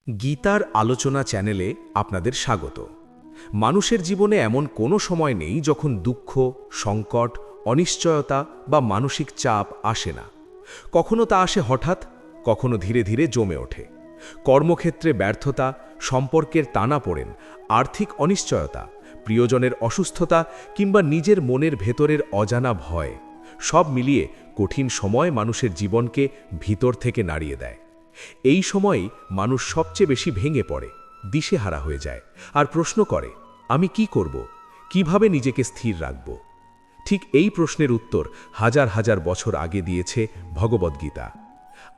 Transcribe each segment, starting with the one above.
গীতার আলোচনা চ্যানেলে আপনাদের স্বাগত। মানুষের জীবনে এমন কোনো সময় নেই যখন দুঃখ, সংকট, অনিশ্চয়তা বা মানসিক চাপ আসে না। কখনো তা আসে হঠাৎ, কখনো ধীরে ধীরে জমে ওঠে। কর্মক্ষেত্রে ব্যর্থতা, সম্পর্কের টানাপোড়েন, আর্থিক অনিশ্চয়তা, প্রিয়জনের অসুস্থতা কিংবা নিজের মনের ভেতরের অজানা ভয়, সব মিলিয়ে কঠিন সময় মানুষের জীবনকে ভিতর থেকে নাড়িয়ে দেয়। এই সময়ই মানুষ সবচেয়ে বেশি ভেঙে পড়ে, দিশেহারা হয়ে যায় আর প্রশ্ন করে, আমি কি করব, কিভাবে নিজেকে স্থির রাখব। ঠিক এই প্রশ্নের উত্তর হাজার হাজার বছর আগে দিয়েছে ভগবদ্গীতা।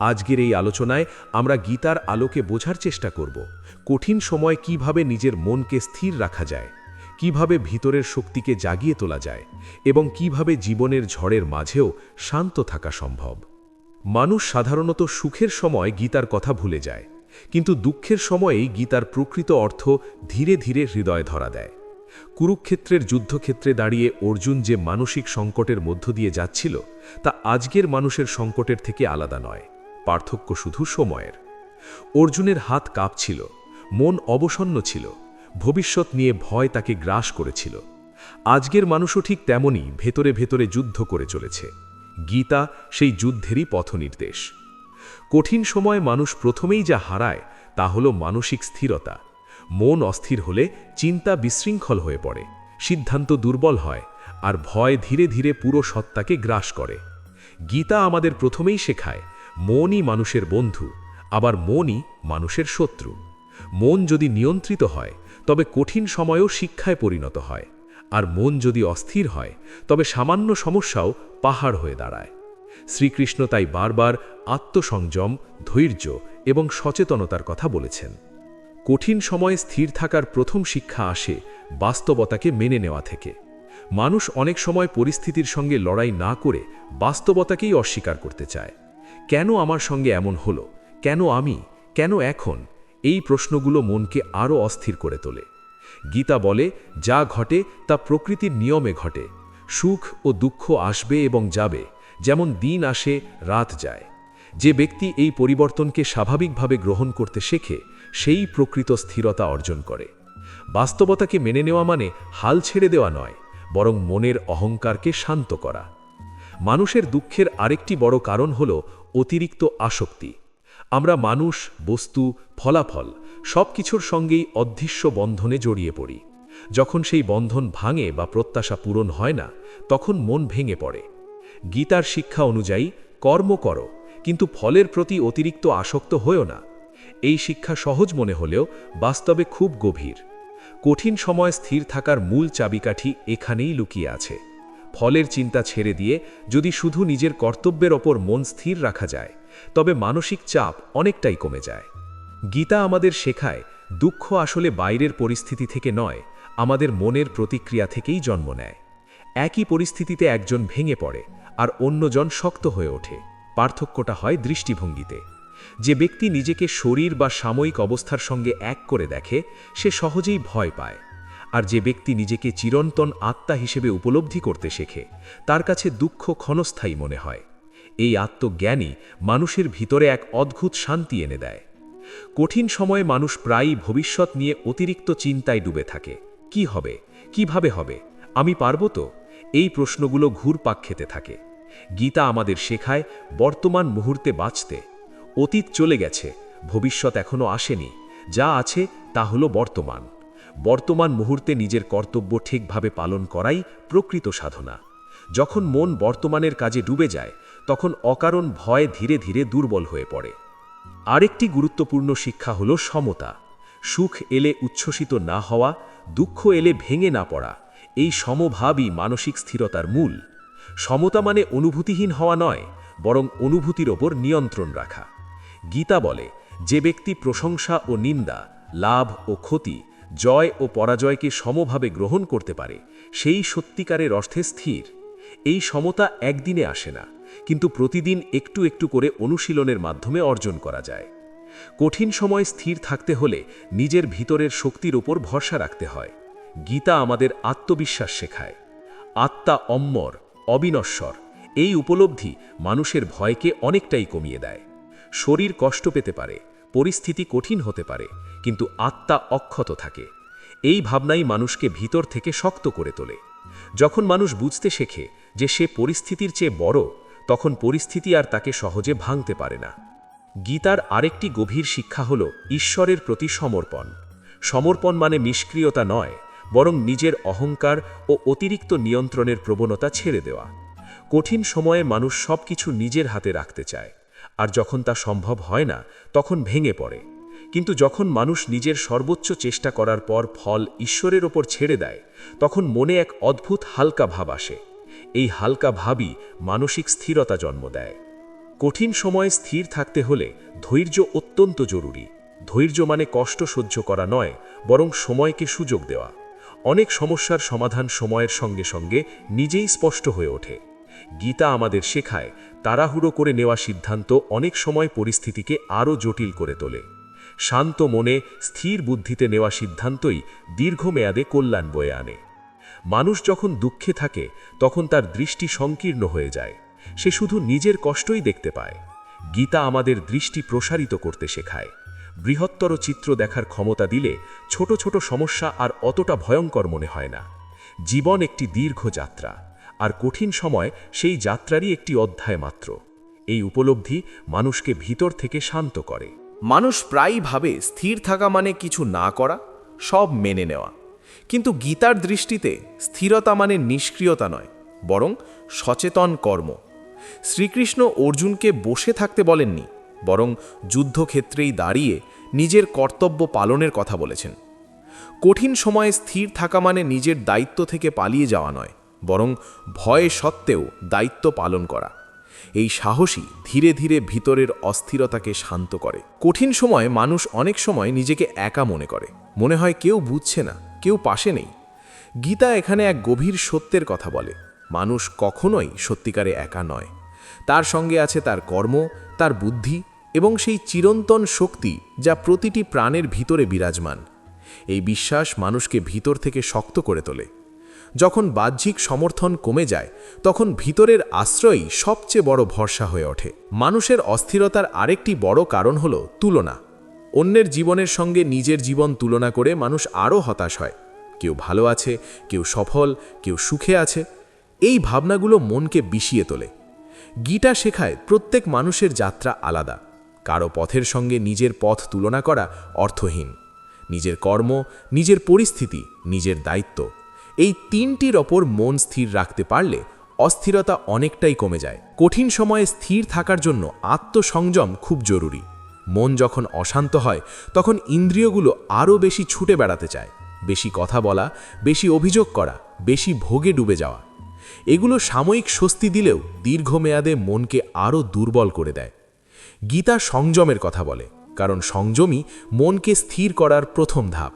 আজকের এই আলোচনায় আমরা গীতার আলোকে বোঝার চেষ্টা করব কঠিন সময় কিভাবে নিজের মনকে স্থির রাখা যায়, কিভাবে ভিতরের শক্তিকে জাগিয়ে তোলা যায় এবং কিভাবে জীবনের ঝড়ের মাঝেও শান্ত থাকা সম্ভব। মানুষ সাধারণত সুখের সময় গীতার কথা ভুলে যায়, কিন্তু দুঃখের সময়েই গীতার প্রকৃত অর্থ ধীরে ধীরে হৃদয়ে ধরা দেয়। কুরুক্ষেত্রের যুদ্ধক্ষেত্রে দাঁড়িয়ে অর্জুন যে মানসিক সংকটের মধ্য দিয়ে যাচ্ছিল, তা আজকের মানুষের সংকটের থেকে আলাদা নয়, পার্থক্য শুধু সময়ের। অর্জুনের হাত কাঁপছিল, মন অবসন্ন ছিল, ভবিষ্যৎ নিয়ে ভয় তাকে গ্রাস করেছিল। আজকের মানুষও ঠিক তেমনই ভেতরে ভেতরে যুদ্ধ করে চলেছে। গীতা সেই যুদ্ধেরই পথনির্দেশ। কঠিন সময় মানুষ প্রথমেই যা হারায় তা হল মানসিক স্থিরতা। মন অস্থির হলে চিন্তা বিশৃঙ্খল হয়ে পড়ে, সিদ্ধান্ত দুর্বল হয় আর ভয় ধীরে ধীরে পুরো সত্তাকে গ্রাস করে। গীতা আমাদের প্রথমেই শেখায়, মনই মানুষের বন্ধু, আবার মনই মানুষের শত্রু। মন যদি নিয়ন্ত্রিত হয় তবে কঠিন সময়ও শিক্ষায় পরিণত হয়, আর মন যদি অস্থির হয় তবে সামান্য সমস্যাও পাহাড় হয়ে দাঁড়ায়। শ্রীকৃষ্ণ তাই বারবার আত্মসংযম, ধৈর্য এবং সচেতনতার কথা বলেছেন। কঠিন সময়ে স্থির থাকার প্রথম শিক্ষা আসে বাস্তবতাকে মেনে নেওয়া থেকে। মানুষ অনেক সময় পরিস্থিতির সঙ্গে লড়াই না করে বাস্তবতাকেই অস্বীকার করতে চায়। কেন আমার সঙ্গে এমন হলো, কেন আমি, কেন এখন? এই প্রশ্নগুলো মনকে আরও অস্থির করে তোলে। গীতা বলে, যা ঘটে তা প্রকৃতির নিয়মে ঘটে। সুখ ও দুঃখ আসবে এবং যাবে, যেমন দিন আসে রাত যায়। যে ব্যক্তি এই পরিবর্তনকে স্বাভাবিকভাবে গ্রহণ করতে শেখে, সেই প্রকৃত স্থিরতা অর্জন করে। বাস্তবতাকে মেনে নেওয়া মানে হাল ছেড়ে দেওয়া নয়, বরং মনের অহংকারকে শান্ত করা। মানুষের দুঃখের আরেকটি বড় কারণ হল অতিরিক্ত আসক্তি। আমরা মানুষ, বস্তু, ফলাফল সব কিছুর সঙ্গেই অদৃশ্য বন্ধনে জড়িয়ে পড়ি। যখন সেই বন্ধন ভাঙে বা প্রত্যাশা পূরণ হয় না, তখন মন ভেঙে পড়ে। গীতার শিক্ষা অনুযায়ী কর্ম করো, কিন্তু ফলের প্রতি অতিরিক্ত আসক্ত হয়েও না। এই শিক্ষা সহজ মনে হলেও বাস্তবে খুব গভীর। কঠিন সময় স্থির থাকার মূল চাবিকাঠি এখানেই লুকিয়ে আছে। ফলের চিন্তা ছেড়ে দিয়ে যদি শুধু নিজের কর্তব্যের ওপর মন স্থির রাখা যায়, তবে মানসিক চাপ অনেকটাই কমে যায়। গীতা আমাদের শেখায়, দুঃখ আসলে বাইরের পরিস্থিতি থেকে নয়, আমাদের মনের প্রতিক্রিয়া থেকেই জন্ম নেয়। একই পরিস্থিতিতে একজন ভেঙে পড়ে আর অন্যজন শক্ত হয়ে ওঠে। পার্থক্যটা হয় দৃষ্টিভঙ্গিতে। যে ব্যক্তি নিজেকে শরীর বা সাময়িক অবস্থার সঙ্গে এক করে দেখে, সে সহজেই ভয় পায়। আর যে ব্যক্তি নিজেকে চিরন্তন আত্মা হিসেবে উপলব্ধি করতে শেখে, তার কাছে দুঃখ ক্ষণস্থায়ী মনে হয়। এই আত্মজ্ঞানই মানুষের ভিতরে এক অদ্ভুত শান্তি এনে দেয়। কঠিন সময়ে মানুষ প্রায়ই ভবিষ্যৎ নিয়ে অতিরিক্ত চিন্তায় ডুবে থাকে। কি হবে, কিভাবে হবে, আমি পারব তো? এই প্রশ্নগুলো ঘুরপাক খেতে থাকে। গীতা আমাদের শেখায় বর্তমান মুহূর্তে বাঁচতে। অতীত চলে গেছে, ভবিষ্যৎ এখনো আসেনি, যা আছে তা হলো বর্তমান। বর্তমান মুহূর্তে নিজের কর্তব্য ঠিকভাবে পালন করাই প্রকৃত সাধনা। যখন মন বর্তমানের কাজে ডুবে যায়, তখন অকারণ ভয় ধীরে ধীরে দুর্বল হয়ে পড়ে। আরেকটি গুরুত্বপূর্ণ শিক্ষা হলো সমতা। সুখ এলে উচ্ছ্বসিত না হওয়া, দুঃখ এলে ভেঙে না পড়া, এই সমভাবই মানসিক স্থিরতার মূল। সমতা মানে অনুভূতিহীন হওয়া নয়, বরং অনুভূতির ওপর নিয়ন্ত্রণ রাখা। গীতা বলে, যে ব্যক্তি প্রশংসা ও নিন্দা, লাভ ও ক্ষতি, জয় ও পরাজয়কে সমভাবে গ্রহণ করতে পারে, সেই সত্যিকারের অর্থে স্থির। এই সমতা একদিনে আসে না, কিন্তু প্রতিদিন একটু একটু করে অনুশীলনের মাধ্যমে অর্জন করা যায়। কঠিন সময় স্থির থাকতে হলে নিজের ভিতরের শক্তির উপর ভরসা রাখতে হয়। গীতা আমাদের আত্মবিশ্বাস শেখায়। আত্মা অমর, অবিনশ্বর, এই উপলব্ধি মানুষের ভয়কে অনেকটাই কমিয়ে দেয়। শরীর কষ্ট পেতে পারে, পরিস্থিতি কঠিন হতে পারে, কিন্তু আত্মা অক্ষত থাকে। এই ভাবনাই মানুষকে ভিতর থেকে শক্ত করে তোলে। যখন মানুষ বুঝতে শেখে যে সে পরিস্থিতির চেয়ে বড়, তখন পরিস্থিতি আর তাকে সহজে ভাঙতে পারে না। গীতার আরেকটি গভীর শিক্ষা হল ঈশ্বরের প্রতি সমর্পণ। সমর্পণ মানে নিষ্ক্রিয়তা নয়, বরং নিজের অহংকার ও অতিরিক্ত নিয়ন্ত্রণের প্রবণতা ছেড়ে দেওয়া। কঠিন সময়ে মানুষ সবকিছু নিজের হাতে রাখতে চায়, আর যখন তা সম্ভব হয় না তখন ভেঙে পড়ে। কিন্তু যখন মানুষ নিজের সর্বোচ্চ চেষ্টা করার পর ফল ঈশ্বরের ওপর ছেড়ে দেয়, তখন মনে এক অদ্ভুত হালকা ভাব আসে। এই হালকা ভাবই মানসিক স্থিরতা জন্ম দেয়। কঠিন সময়ে স্থির থাকতে হলে ধৈর্য অত্যন্ত জরুরি। ধৈর্য মানে কষ্ট সহ্য করা নয়, বরং সময়কে সুযোগ দেওয়া। অনেক সমস্যার সমাধান সময়ের সঙ্গে সঙ্গে নিজেই স্পষ্ট হয়ে ওঠে। গীতা আমাদের শেখায়, তাড়াহুড়ো করে নেওয়া সিদ্ধান্ত অনেক সময় পরিস্থিতিকে আরও জটিল করে তোলে। শান্ত মনে স্থির বুদ্ধিতে নেওয়া সিদ্ধান্তই দীর্ঘমেয়াদে কল্যাণ বয়ে আনে। মানুষ যখন দুঃখে থাকে তখন তার দৃষ্টি সংকীর্ণ হয়ে যায়। সে শুধু নিজের কষ্টই দেখতে পায়। গীতা আমাদের দৃষ্টি প্রসারিত করতে শেখায়। বৃহত্তর চিত্র দেখার ক্ষমতা দিলে ছোট ছোট সমস্যা আর অতটা ভয়ঙ্কর মনে হয় না। জীবন একটি দীর্ঘ যাত্রা, আর কঠিন সময় সেই যাত্রারই একটি অধ্যায় মাত্র। এই উপলব্ধি মানুষকে ভিতর থেকে শান্ত করে। মানুষ প্রায়ই ভাবে স্থির থাকা মানে কিছু না করা, সব মেনে নেওয়া। কিন্তু গীতার দৃষ্টিতে স্থিরতা মানে নিষ্ক্রিয়তা নয়, বরং সচেতন কর্ম। শ্রীকৃষ্ণ অর্জুনকে বসে থাকতে বলেননি, বরং যুদ্ধক্ষেত্রেই দাঁড়িয়ে নিজের কর্তব্য পালনের কথা বলেছেন। কঠিন সময়ে স্থির থাকা মানে নিজের দায়িত্ব থেকে পালিয়ে যাওয়া নয়, বরং ভয় সত্ত্বেও দায়িত্ব পালন করা। এই সাহসী ধীরে ধীরে ভিতরের অস্থিরতাকে শান্ত করে। কঠিন সময়ে মানুষ অনেক সময় নিজেকে একা মনে করে, মনে হয় কেউ বুঝছে না, কেউ পাশে নেই। গীতা এখানে এক গভীর সত্যের কথা বলে, মানুষ কখনোই সত্যিকারে একা নয়। তার সঙ্গে আছে তার কর্ম, তার বুদ্ধি এবং সেই চিরন্তন শক্তি যা প্রতিটি প্রাণের ভিতরে বিরাজমান। এই বিশ্বাস মানুষকে ভিতর থেকে শক্ত করে তোলে। যখন বাহ্যিক সমর্থন কমে যায়, তখন ভিতরের আশ্রয়ই সবচেয়ে বড় ভরসা হয়ে ওঠে। মানুষের অস্থিরতার আরেকটি বড় কারণ হল তুলনা। অন্যের জীবনের সঙ্গে নিজের জীবন তুলনা করে মানুষ আরও হতাশ হয়। কেউ ভালো আছে, কেউ সফল, কেউ সুখে আছে। এই ভাবনাগুলো মনকে বিষিয়ে তোলে। গীতা শেখায় প্রত্যেক মানুষের যাত্রা আলাদা। কারো পথের সঙ্গে নিজের পথ তুলনা করা অর্থহীন। নিজের কর্ম, নিজের পরিস্থিতি, নিজের দায়িত্ব, এই তিনটির ওপর মন স্থির রাখতে পারলে অস্থিরতা অনেকটাই কমে যায়। কঠিন সময়ে স্থির থাকার জন্য আত্মসংযম খুব জরুরি। মন যখন অশান্ত হয়, তখন ইন্দ্রিয়গুলো আরও বেশি ছুটে বেড়াতে চায়। বেশি কথা বলা, বেশি অভিযোগ করা, বেশি ভোগে ডুবে যাওয়া। এগুলো সাময়িক স্বস্তি দিলেও দীর্ঘমেয়াদে মনকে আরও দুর্বল করে দেয়। গীতা সংযমের কথা বলে, কারণ সংযমই মনকে স্থির করার প্রথম ধাপ।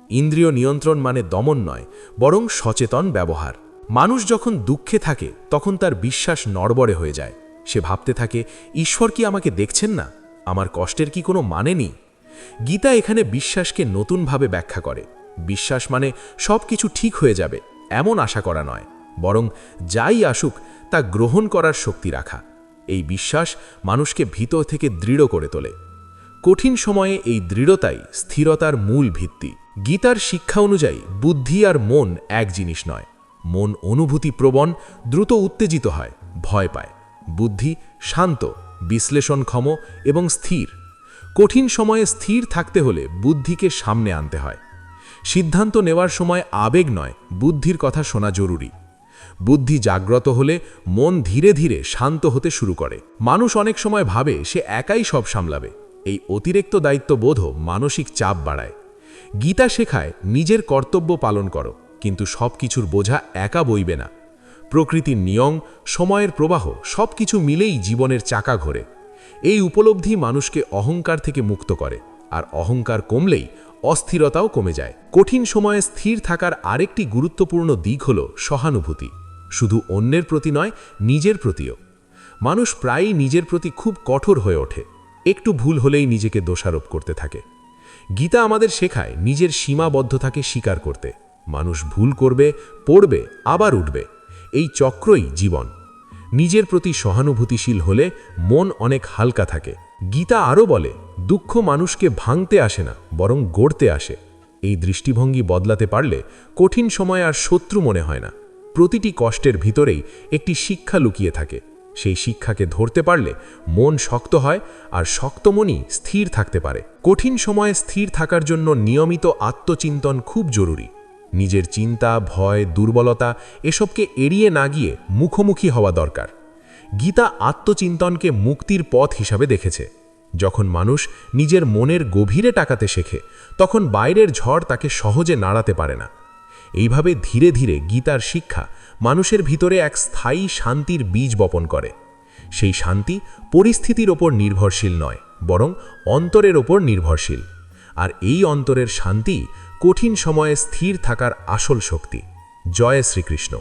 ইন্দ্রিয় নিয়ন্ত্রণ মানে দমন নয়, বরং সচেতন ব্যবহার। মানুষ যখন দুঃখে থাকে তখন তার বিশ্বাস নড়বড়ে হয়ে যায়। সে ভাবতে থাকে, ঈশ্বর কি আমাকে দেখছেন না? আমার কষ্টের কি কোনো মানে নেই? গীতা এখানে বিশ্বাসকে নতুনভাবে ব্যাখ্যা করে। বিশ্বাস মানে সব কিছু ঠিক হয়ে যাবে এমন আশা করা নয়, বরং যাই আসুক তা গ্রহণ করার শক্তি রাখা। এই বিশ্বাস মানুষকে ভিতর থেকে দৃঢ় করে তোলে। কঠিন সময়ে এই দৃঢ়তাই স্থিরতার মূল ভিত্তি। গীতার শিক্ষা অনুযায়ী বুদ্ধি আর মন এক জিনিস নয়। মন অনুভূতিপ্রবণ, দ্রুত উত্তেজিত হয়, ভয় পায়। বুদ্ধি শান্ত, বিশ্লেষণক্ষম এবং স্থির। কঠিন সময়ে স্থির থাকতে হলে বুদ্ধিকে সামনে আনতে হয়। সিদ্ধান্ত নেওয়ার সময় আবেগ নয়, বুদ্ধির কথা শোনা জরুরি। বুদ্ধি জাগ্রত হলে মন ধীরে ধীরে শান্ত হতে শুরু করে। মানুষ অনেক সময় ভাবে সে একাই সব সামলাবে। এই অতিরিক্ত দায়িত্ববোধও মানসিক চাপ বাড়ায়। গীতা শেখায়, নিজের কর্তব্য পালন করো, কিন্তু সব কিছুর বোঝা একা বইবে না। প্রকৃতির নিয়ম, সময়ের প্রবাহ সব কিছু মিলেই জীবনের চাকা ঘোরে। এই উপলব্ধি মানুষকে অহংকার থেকে মুক্ত করে, আর অহংকার কমলেই অস্থিরতাও কমে যায়। কঠিন সময়ে স্থির থাকার আরেকটি গুরুত্বপূর্ণ দিক হল সহানুভূতি। শুধু অন্যের প্রতি নয়, নিজের প্রতিও। মানুষ প্রায়ই নিজের প্রতি খুব কঠোর হয়ে ওঠে। একটু ভুল হলেই নিজেকে দোষারোপ করতে থাকে। গীতা আমাদের শেখায় নিজের সীমাবদ্ধতাকে স্বীকার করতে। মানুষ ভুল করবে, পড়বে, আবার উঠবে। এই চক্রই জীবন। নিজের প্রতি সহানুভূতিশীল হলে মন অনেক হালকা থাকে। গীতা আরও বলে, দুঃখ মানুষকে ভাঙতে আসে না, বরং গড়তে আসে। এই দৃষ্টিভঙ্গি বদলাতে পারলে কঠিন সময় আর শত্রু মনে হয় না। প্রতিটি কষ্টের ভিতরেই একটি শিক্ষা লুকিয়ে থাকে। সেই শিক্ষাকে ধরতে পারলে মন শক্ত হয়, আর শক্ত মনই স্থির থাকতে পারে। কঠিন সময়ে স্থির থাকার জন্য নিয়মিত আত্মচিন্তন খুব জরুরি। নিজের চিন্তা, ভয়, দুর্বলতা এসবকে এড়িয়ে না গিয়ে মুখোমুখি হওয়া দরকার। গীতা আত্মচিন্তনকে মুক্তির পথ হিসাবে দেখেছে। যখন মানুষ নিজের মনের গভীরে তাকাতে শেখে, তখন বাইরের ঝড় তাকে সহজে নাড়াতে পারে না। এইভাবে ধীরে ধীরে গীতার শিক্ষা মানুষের ভিতরে এক স্থায়ী শান্তির বীজ বপন করে। সেই শান্তি পরিস্থিতির ওপর নির্ভরশীল নয়, বরং অন্তরের ওপর নির্ভরশীল। আর এই অন্তরের শান্তি কঠিন সময়ে স্থির থাকার আসল শক্তি। জয় শ্রীকৃষ্ণ।